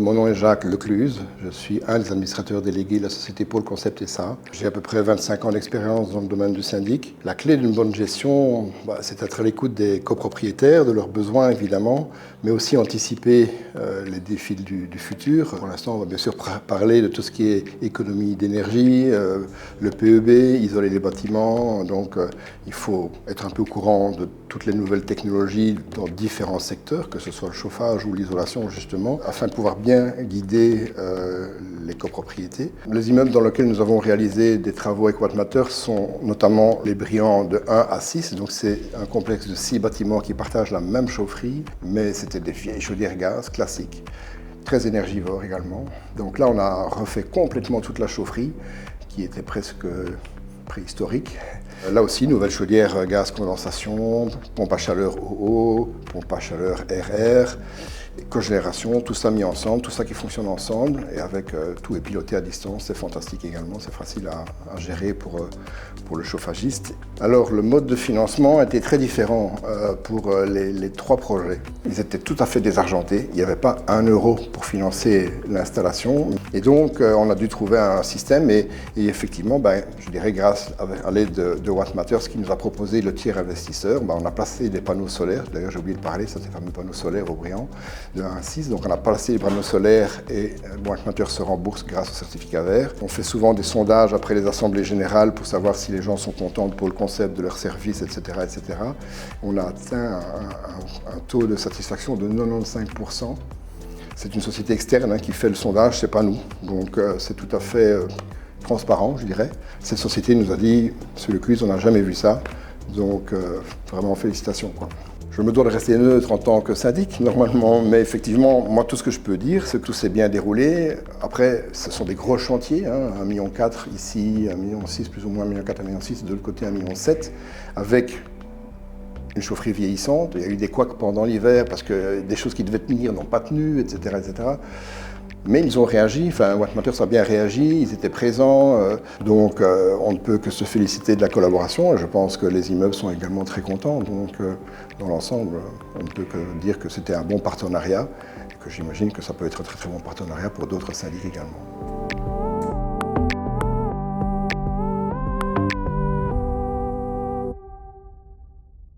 Mon nom est Jacques Lecluse, je suis un des administrateurs délégués de la société Pôle Concept SA. J'ai à peu près 25 ans d'expérience dans le domaine du syndic. La clé d'une bonne gestion, c'est d'être à l'écoute des copropriétaires, de leurs besoins évidemment, mais aussi anticiper les défis du futur. Pour l'instant, on va bien sûr parler de tout ce qui est économie d'énergie, le PEB, isoler les bâtiments. Donc il faut être un peu au courant de toutes les nouvelles technologies dans différents secteurs, que ce soit le chauffage ou l'isolation justement, afin de pouvoir bien guider les copropriétés. Les immeubles dans lesquels nous avons réalisé des travaux avec Wattmatter sont notamment les brillants de 1 à 6, donc c'est un complexe de 6 bâtiments qui partagent la même chaufferie, mais c'était des vieilles chaudières gaz classiques, très énergivores également. Donc là on a refait complètement toute la chaufferie, qui était presque préhistorique. Là aussi, nouvelle chaudière gaz condensation, pompe à chaleur OO, pompe à chaleur RR, cogénération, tout ça mis ensemble, tout ça qui fonctionne ensemble et avec tout est piloté à distance, c'est fantastique également, c'est facile à gérer pour le chauffagiste. Alors le mode de financement était très différent pour les 3 projets. Ils étaient tout à fait désargentés, il n'y avait pas 1 euro pour financer l'installation et donc on a dû trouver un système et effectivement, je dirais grâce à l'aide de Wattmatter, ce qui nous a proposé le tiers investisseur, on a placé des panneaux solaires, d'ailleurs j'ai oublié de parler, ça c'est fameux panneaux solaires au Briand, de 1 à 6. Donc on a placé les panneaux solaires et Wattmatter se rembourse grâce au certificat vert. On fait souvent des sondages après les assemblées générales pour savoir si les gens sont contents pour le concept de leur service, etc. etc. On a atteint un taux de satisfaction de 95%. C'est une société externe qui fait le sondage, c'est pas nous. Donc c'est tout à fait transparent, je dirais. Cette société nous a dit, sur le quiz, on n'a jamais vu ça. Donc vraiment félicitations, quoi. Je me dois de rester neutre en tant que syndic, normalement, mais effectivement, moi, tout ce que je peux dire, c'est que tout s'est bien déroulé. Après, ce sont des gros chantiers, 1,4 million ici, 1,6 million, plus ou moins 1,4 million, 1,6 million, de l'autre côté 1,7 million, avec une chaufferie vieillissante. Il y a eu des couacs pendant l'hiver parce que des choses qui devaient tenir n'ont pas tenu, etc., etc. Mais ils ont réagi, Wattmatter a bien réagi, ils étaient présents, donc on ne peut que se féliciter de la collaboration et je pense que les immeubles sont également très contents. Donc dans l'ensemble, on ne peut que dire que c'était un bon partenariat et que j'imagine que ça peut être un très très bon partenariat pour d'autres syndics également.